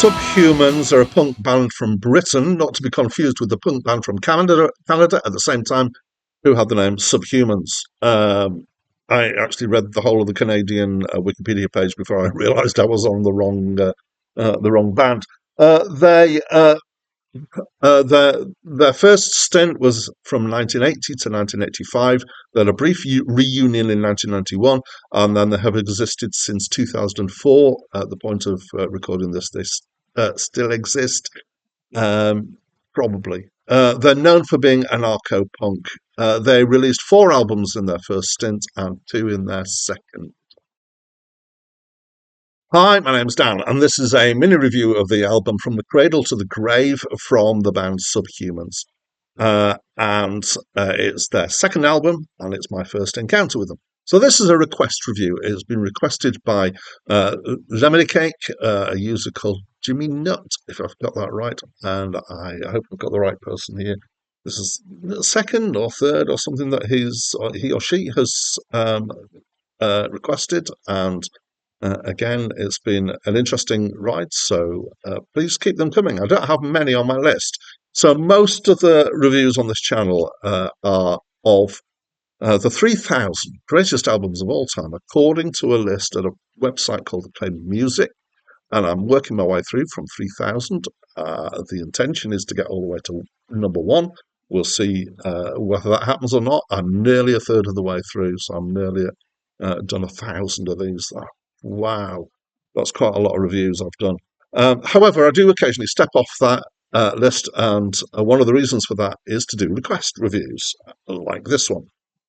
Subhumans are a punk band from Britain, not to be confused with the punk band from Canada at the same time, who had the name Subhumans. I actually read the whole of the Canadian Wikipedia page before I realised I was on the wrong band. They their first stint was from 1980 to 1985. They had a brief reunion in 1991, and then they have existed since 2004. At the point of recording this, they still exist, probably. They're known for being anarcho-punk. They released 4 albums in their first stint and 2 in their second. Hi, my name's Dan, and this is a mini review of the album From the Cradle to the Grave from the band Subhumans. And it's their second album, and it's my first encounter with them. So this is a request review. It's been requested by Lemony Cake, a user called Jimmy Nutt, if I've got that right, and I hope I've got the right person here. This is the second or third or something that he or she has requested, and again, it's been an interesting ride, so please keep them coming. I don't have many on my list. So most of the reviews on this channel are of the 3,000 greatest albums of all time, according to a list at a website called Acclaimed Music, and I'm working my way through from 3,000. The intention is to get all the way to number 1. We'll see whether that happens or not. I'm nearly a third of the way through, so I'm nearly done 1,000 of these. Wow, that's quite a lot of reviews I've done. However, I do occasionally step off that list, and one of the reasons for that is to do request reviews, like this one.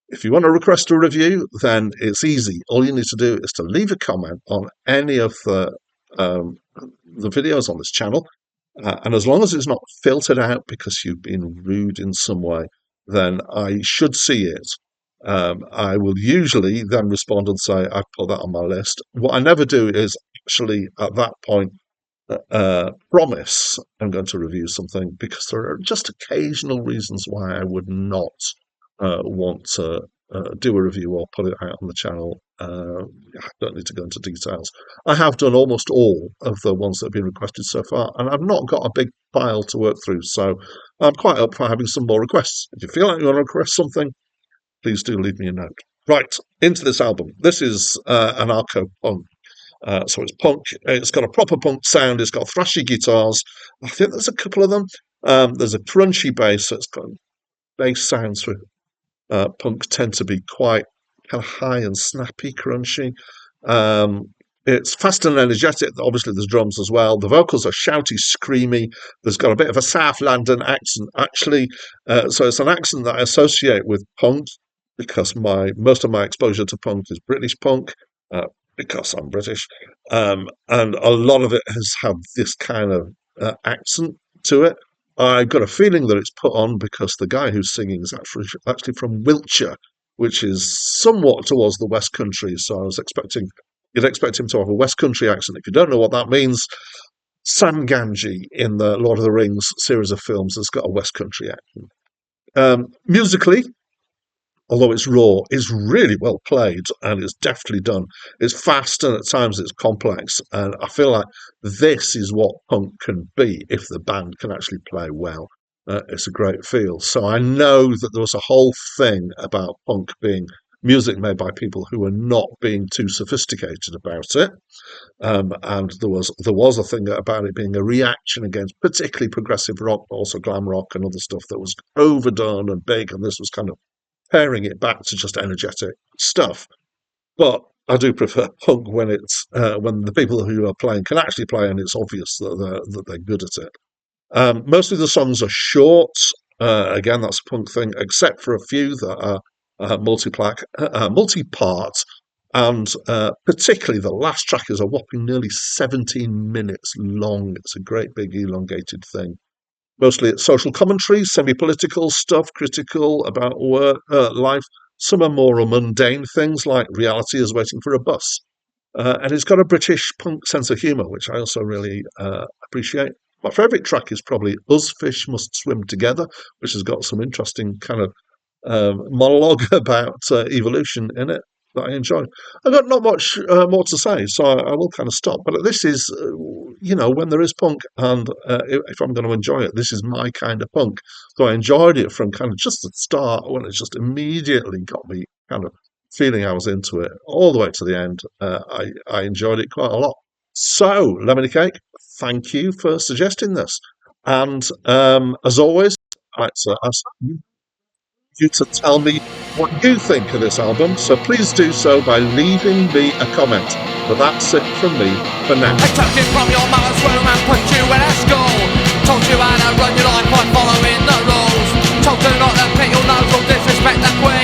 If you want to request a review, then it's easy. All you need to do is to leave a comment on any of the videos on this channel, and as long as it's not filtered out because you've been rude in some way, then I should see it. I will usually then respond and say, I've put that on my list. What I never do is actually, at that point, promise I'm going to review something, because there are just occasional reasons why I would not want to do a review or put it out on the channel. I don't need to go into details. I have done almost all of the ones that have been requested so far, and I've not got a big pile to work through, so I'm quite up for having some more requests. If you feel like you want to request something, please do leave me a note. Right, into this album. This is Anarcho-Punk. So it's punk. It's got a proper punk sound. It's got thrashy guitars. I think there's a couple of them. There's a crunchy bass. So it's got bass sounds for punk tend to be quite kind of high and snappy, crunchy. It's fast and energetic. Obviously, there's drums as well. The vocals are shouty, screamy. There's got a bit of a South London accent, actually. So it's an accent that I associate with punk, because most of my exposure to punk is British punk, because I'm British. And a lot of it has had this kind of accent to it. I got a feeling that it's put on because the guy who's singing is actually from Wiltshire, which is somewhat towards the West Country. So you'd expect him to have a West Country accent. If you don't know what that means, Sam Gamgee in the Lord of the Rings series of films has got a West Country accent. Musically, although it's raw, it's really well played, and it's deftly done. It's fast, and at times it's complex, and I feel like this is what punk can be if the band can actually play well. It's a great feel. So I know that there was a whole thing about punk being music made by people who were not being too sophisticated about it, and there was a thing about it being a reaction against particularly progressive rock, but also glam rock and other stuff that was overdone and big, and this was kind of paring it back to just energetic stuff. But I do prefer punk when it's when the people who are playing can actually play, and it's obvious that they're good at it. Most of the songs are short. Again, that's a punk thing, except for a few that are multi-part, and particularly the last track is a whopping nearly 17 minutes long. It's a great big elongated thing. Mostly it's social commentary, semi-political stuff, critical about work, life. Some are more mundane things, like reality is waiting for a bus. And it's got a British punk sense of humour, which I also really appreciate. My favourite track is probably Us Fish Must Swim Together, which has got some interesting kind of monologue about evolution in it. that I enjoyed. I've got not much more to say, so I will kind of stop. But this is, when there is punk, and if I'm going to enjoy it, this is my kind of punk. So I enjoyed it from kind of just the start when it just immediately got me kind of feeling I was into it all the way to the end. I enjoyed it quite a lot. So, Lemony Cake, thank you for suggesting this. And as always, I'd like to ask you to tell me what you think of this album, so please do so by leaving me a comment. But that's it from me for now. I took you from your mother's womb and put you in a school. Told you how to run your life by following the rules. Told you not to pick your nose or disrespect the queen.